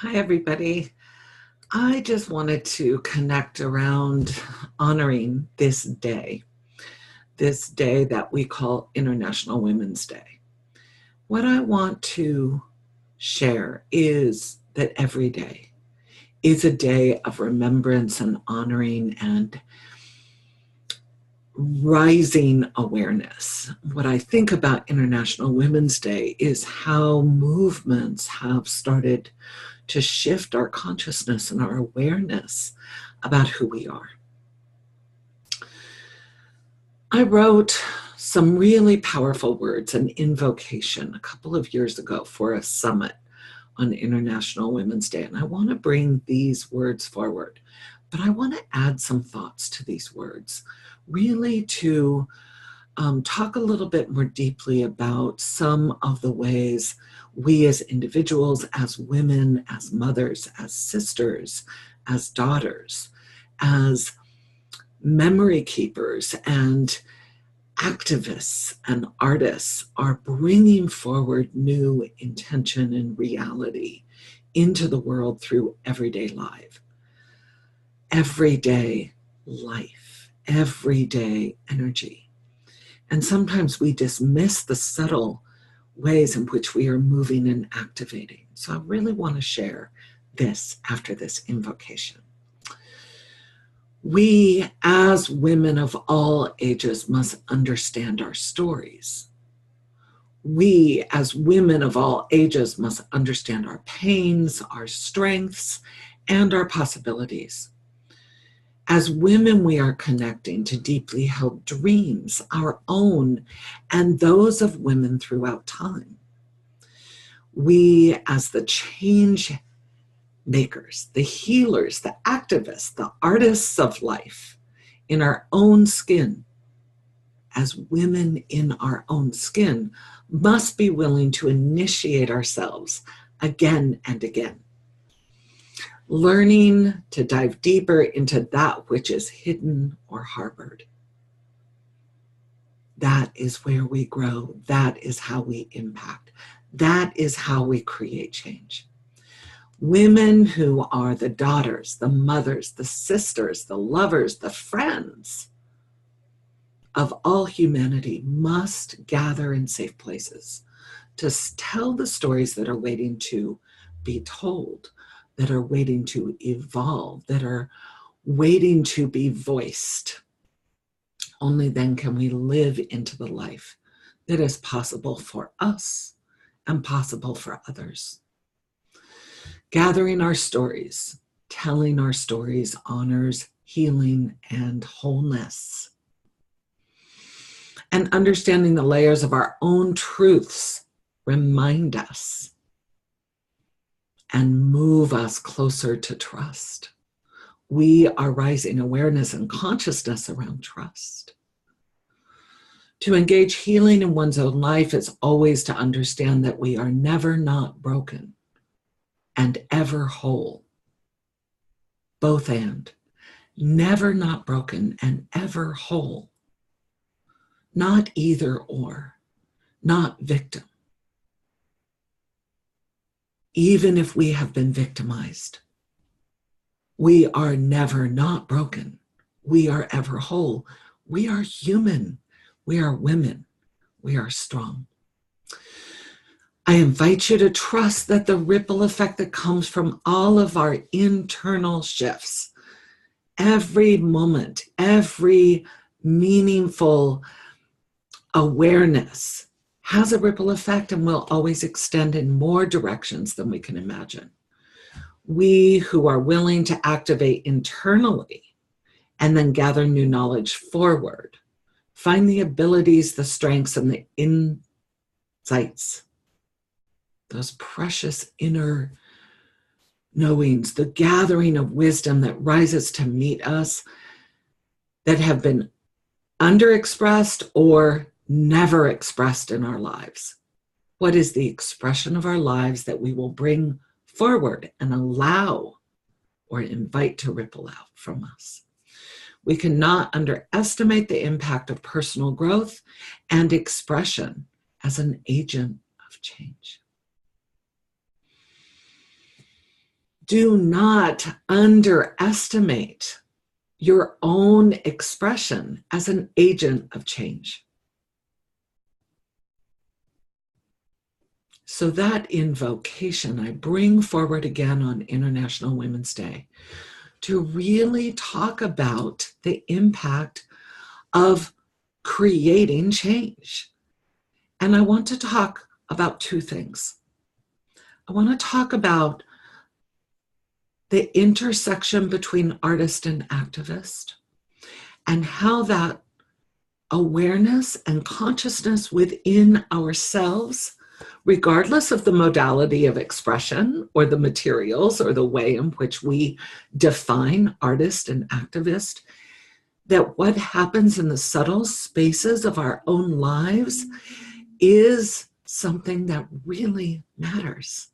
Hi, everybody. I just wanted to connect around honoring this day that we call International Women's Day. What I want to share is that every day is a day of remembrance and honoring and rising awareness. What I think about International Women's Day is how movements have started to shift our consciousness and our awareness about who we are. I wrote some really powerful words, an invocation, a couple of years ago for a summit on International Women's Day, and I want to bring these words forward. But I want to add some thoughts to these words, really to talk a little bit more deeply about some of the ways we as individuals, as women, as mothers, as sisters, as daughters, as memory keepers and activists and artists are bringing forward new intention and reality into the world through everyday life. Everyday life, everyday energy. And sometimes we dismiss the subtle ways in which we are moving and activating. So I really want to share this after this invocation. We, as women of all ages, must understand our stories. We, as women of all ages, must understand our pains, our strengths, and our possibilities. As women, we are connecting to deeply held dreams, our own and those of women throughout time. We, as the change makers, the healers, the activists, the artists of life in our own skin, as women in our own skin, must be willing to initiate ourselves again and again. Learning to dive deeper into that which is hidden or harbored. That is where we grow. That is how we impact. That is how we create change. Women who are the daughters, the mothers, the sisters, the lovers, the friends of all humanity must gather in safe places to tell the stories that are waiting to be told, that are waiting to evolve, that are waiting to be voiced. Only then can we live into the life that is possible for us and possible for others. Gathering our stories, telling our stories honors healing and wholeness. And understanding the layers of our own truths remind us and move us closer to trust. We are raising awareness and consciousness around trust. To engage healing in one's own life is always to understand that we are never not broken and ever whole. Both and. Never not broken and ever whole. Not either or. Not victim. Even if we have been victimized, we are never not broken. We are ever whole. We are human. We are women. We are strong. I invite you to trust that the ripple effect that comes from all of our internal shifts, every moment, every meaningful awareness has a ripple effect and will always extend in more directions than we can imagine. We who are willing to activate internally and then gather new knowledge forward, find the abilities, the strengths, and the insights, those precious inner knowings, the gathering of wisdom that rises to meet us, that have been underexpressed or never expressed in our lives. What is the expression of our lives that we will bring forward and allow or invite to ripple out from us? We cannot underestimate the impact of personal growth and expression as an agent of change. Do not underestimate your own expression as an agent of change. So that invocation I bring forward again on International Women's Day to really talk about the impact of creating change. And I want to talk about two things. I want to talk about the intersection between artist and activist and how that awareness and consciousness within ourselves, regardless of the modality of expression or the materials or the way in which we define artist and activist, that what happens in the subtle spaces of our own lives is something that really matters.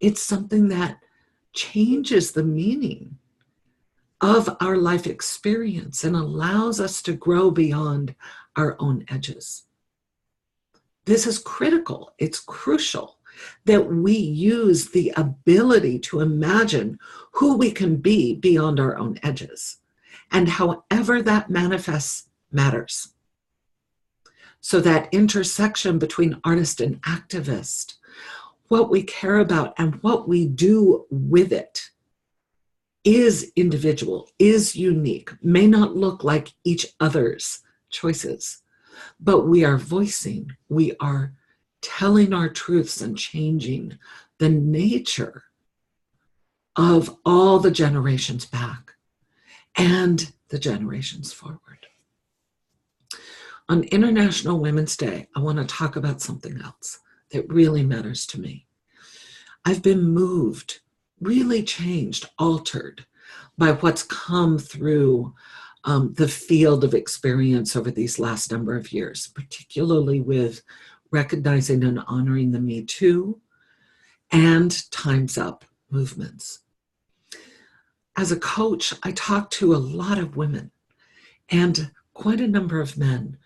It's something that changes the meaning of our life experience and allows us to grow beyond our own edges. This is critical. It's crucial that we use the ability to imagine who we can be beyond our own edges. And however that manifests matters. So that intersection between artist and activist, what we care about and what we do with it is individual, is unique, may not look like each other's choices, but we are voicing, we are telling our truths and changing the nature of all the generations back and the generations forward. On International Women's Day, I want to talk about something else that really matters to me. I've been moved, really changed, altered by what's come through the field of experience over these last number of years, particularly with recognizing and honoring the Me Too and Time's Up movements. As a coach, I talk to a lot of women and quite a number of men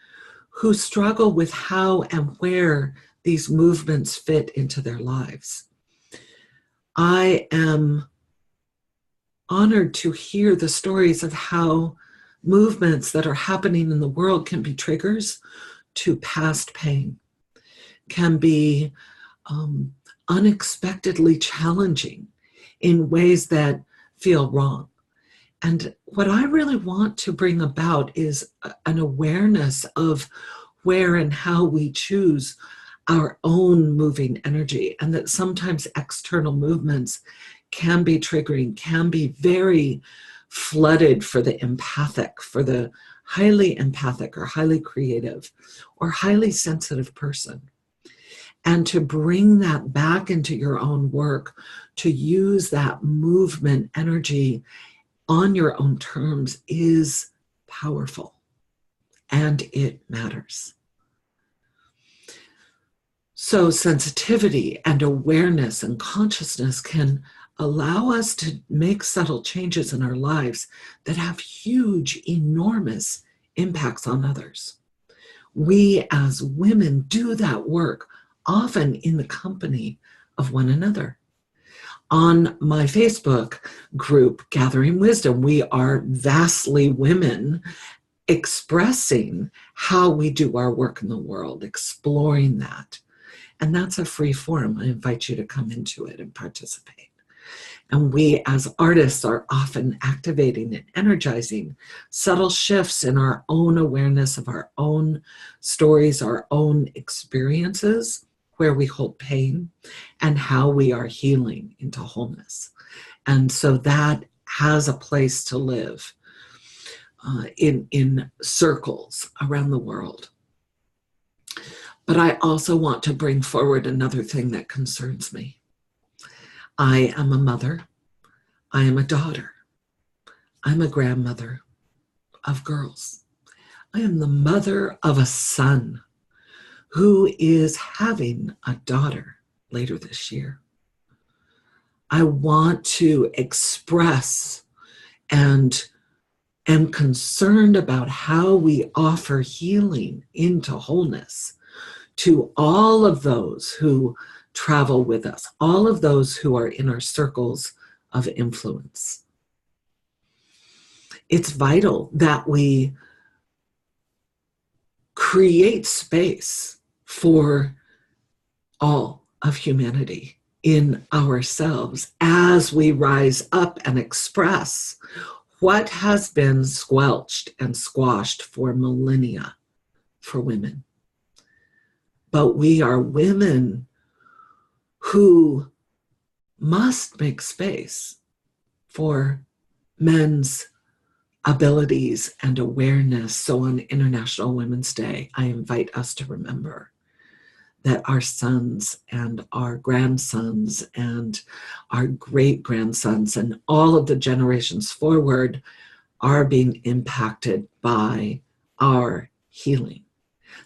who struggle with how and where these movements fit into their lives. I am honored to hear the stories of how movements that are happening in the world can be triggers to past pain, can be unexpectedly challenging in ways that feel wrong. And what I really want to bring about is an awareness of where and how we choose our own moving energy, and that sometimes external movements can be triggering, can be very flooded for the empathic, for the highly empathic or highly creative or highly sensitive person. And to bring that back into your own work, to use that movement energy on your own terms is powerful, and it matters. So sensitivity and awareness and consciousness can allow us to make subtle changes in our lives that have huge, enormous impacts on others. We as women do that work often in the company of one another. On my Facebook group, Gathering Wisdom, we are vastly women expressing how we do our work in the world, exploring that. And that's a free forum. I invite you to come into it and participate. And we as artists are often activating and energizing subtle shifts in our own awareness of our own stories, our own experiences, where we hold pain, and how we are healing into wholeness. And so that has a place to live in circles around the world. But I also want to bring forward another thing that concerns me. I am a mother. I am a daughter. I'm a grandmother of girls. I am the mother of a son who is having a daughter later this year. I want to express and am concerned about how we offer healing into wholeness to all of those who travel with us, all of those who are in our circles of influence. It's vital that we create space for all of humanity in ourselves as we rise up and express what has been squelched and squashed for millennia for women. But we are women who must make space for men's abilities and awareness. So on International Women's Day, I invite us to remember that our sons and our grandsons and our great-grandsons and all of the generations forward are being impacted by our healing.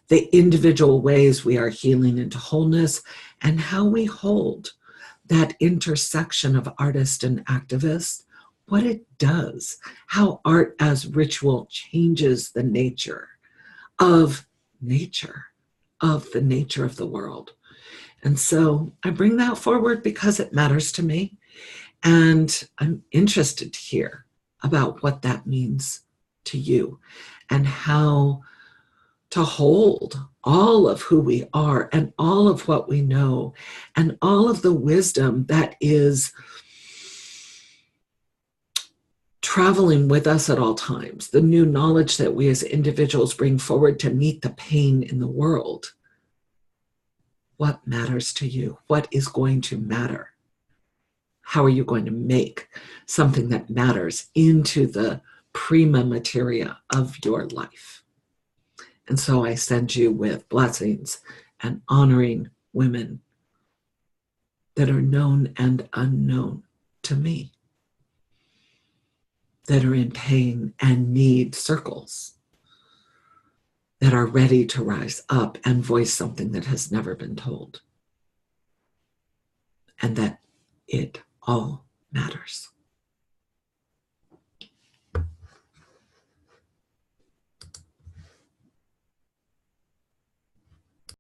The individual ways we are healing into wholeness and how we hold that intersection of artist and activist, what it does, how art as ritual changes the nature of nature, of the nature of the world. And so I bring that forward because it matters to me. And I'm interested to hear about what that means to you and how to hold all of who we are and all of what we know and all of the wisdom that is traveling with us at all times, the new knowledge that we as individuals bring forward to meet the pain in the world. What matters to you? What is going to matter? How are you going to make something that matters into the prima materia of your life? And so I send you with blessings and honoring women that are known and unknown to me, that are in pain and need circles, that are ready to rise up and voice something that has never been told, and that it all matters.